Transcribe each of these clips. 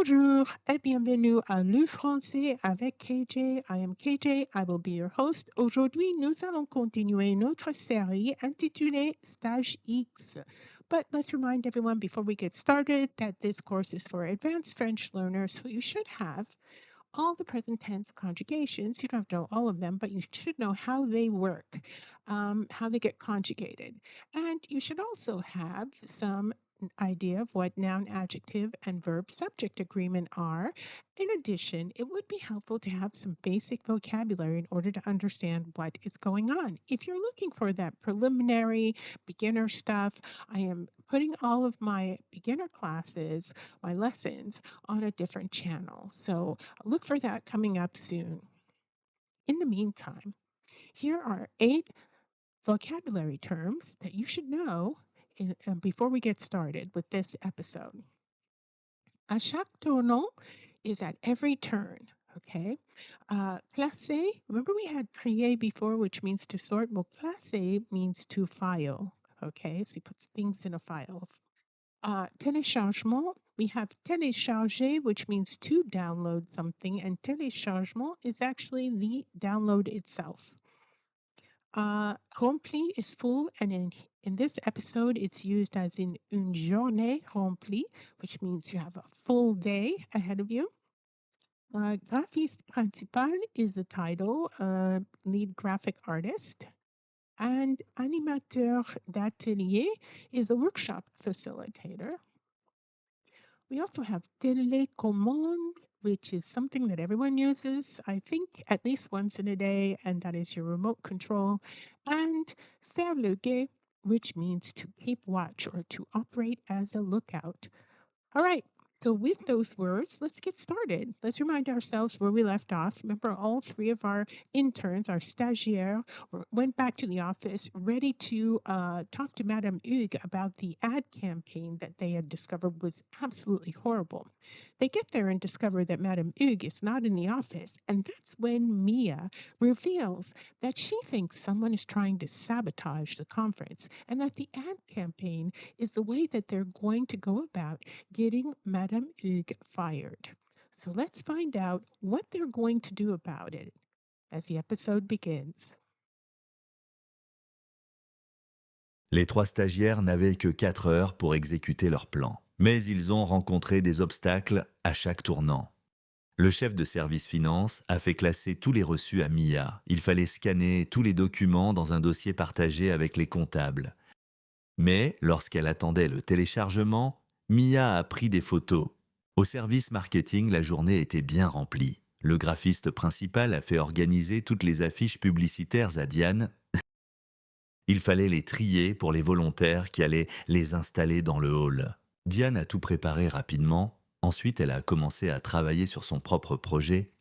Bonjour et bienvenue à Le Français avec KJ. I am KJ. I will be your host. Aujourd'hui, nous allons continuer notre série intitulée Stage X. But let's remind everyone before we get started that this course is for advanced French learners, so you should have all the present tense conjugations. You don't have to know all of them, but you should know how they work, how they get conjugated. And you should also have some idea of what noun, adjective, and verb subject agreement are. In addition, it would be helpful to have some basic vocabulary in order to understand what is going on. If you're looking for that preliminary beginner stuff, I am putting all of my beginner classes, my lessons, on a different channel. So look for that coming up soon. In the meantime, here are 8 vocabulary terms that you should know before we get started with this episode. À chaque tournant is at every turn. Okay. Classer, remember we had trier before, which means to sort. Well, classer means to file. Okay. So he puts things in a file. Téléchargement, we have télécharger, which means to download something, and téléchargement is actually the download itself. Rempli is full, and in this episode, it's used as in une journée remplie, which means you have a full day ahead of you. Graphiste principal is the title, lead graphic artist. And animateur d'atelier is a workshop facilitator. We also have télécommande, which is something that everyone uses, I think, at least once in a day, and that is your remote control. And faire le guet, which means to keep watch or to operate as a lookout. All right. So, with those words, let's get started. Let's remind ourselves where we left off. Remember, all 3 of our interns, our stagiaires, went back to the office ready to talk to Madame Hugues about the ad campaign that they had discovered was absolutely horrible. They get there and discover that Madame Hugues is not in the office. And that's when Mia reveals that she thinks someone is trying to sabotage the conference and that the ad campaign is the way that they're going to go about getting Madame Hugues fired. So let's find out what they're going to do about it as the episode begins. Les 3 stagiaires n'avaient que 4 heures pour exécuter leur plan. Mais ils ont rencontré des obstacles à chaque tournant. Le chef de service finance a fait classer tous les reçus à Mia. Il fallait scanner tous les documents dans un dossier partagé avec les comptables. Mais lorsqu'elle attendait le téléchargement, Mia a pris des photos. Au service marketing, la journée était bien remplie. Le graphiste principal a fait organiser toutes les affiches publicitaires à Diane. Il fallait les trier pour les volontaires qui allaient les installer dans le hall. Diane a tout préparé rapidement. Ensuite, elle a commencé à travailler sur son propre projet.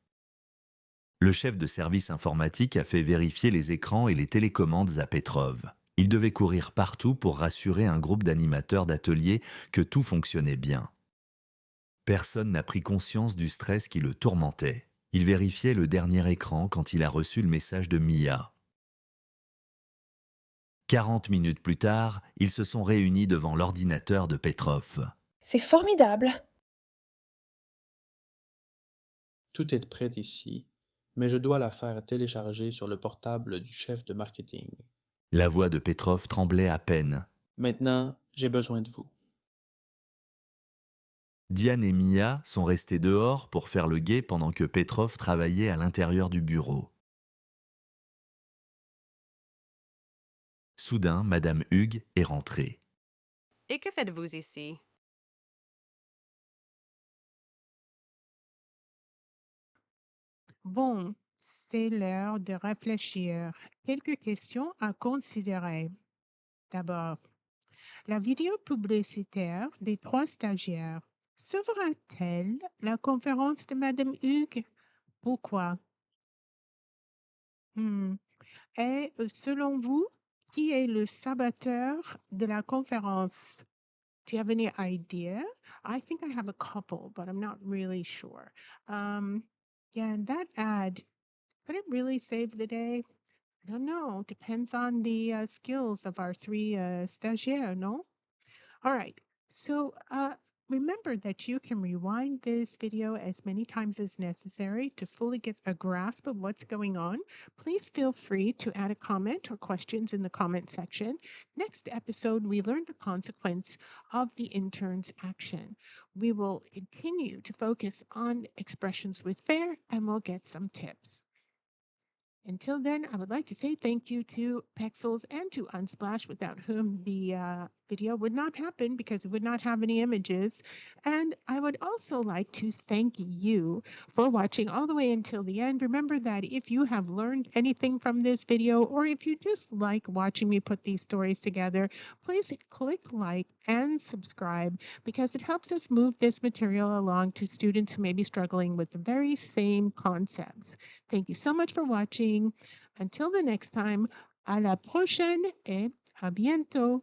Le chef de service informatique a fait vérifier les écrans et les télécommandes à Petrov. Il devait courir partout pour rassurer un groupe d'animateurs d'atelier que tout fonctionnait bien. Personne n'a pris conscience du stress qui le tourmentait. Il vérifiait le dernier écran quand il a reçu le message de Mia. 40 minutes plus tard, ils se sont réunis devant l'ordinateur de Petrov. C'est formidable. Tout est prêt ici, mais je dois la faire télécharger sur le portable du chef de marketing. La voix de Petrov tremblait à peine. Maintenant, j'ai besoin de vous. Diane et Mia sont restés dehors pour faire le guet pendant que Petrov travaillait à l'intérieur du bureau. Soudain, Madame Hugues est rentrée. Et que faites-vous ici? Bon, c'est l'heure de réfléchir. Quelques questions à considérer. D'abord, la vidéo publicitaire des 3 stagiaires sauvera-t-elle la conférence de Madame Hugues? Pourquoi? Et selon vous, qui est le saboteur de la conférence? Do you have any idea? I think I have a couple, but I'm not really sure. Yeah, and that ad, could it really save the day? I don't know. Depends on the skills of our 3 stagiaires, no? All right. So Remember that you can rewind this video as many times as necessary to fully get a grasp of what's going on. Please feel free to add a comment or questions in the comment section. Next episode, we learn the consequence of the intern's action. We will continue to focus on expressions with fair and we'll get some tips. Until then, I would like to say thank you to Pexels and to Unsplash, without whom the video would not happen because it would not have any images. And I would also like to thank you for watching all the way until the end. Remember that if you have learned anything from this video, or if you just like watching me put these stories together, please click like and subscribe because it helps us move this material along to students who may be struggling with the very same concepts. Thank you so much for watching. Until the next time, à la prochaine et à bientôt.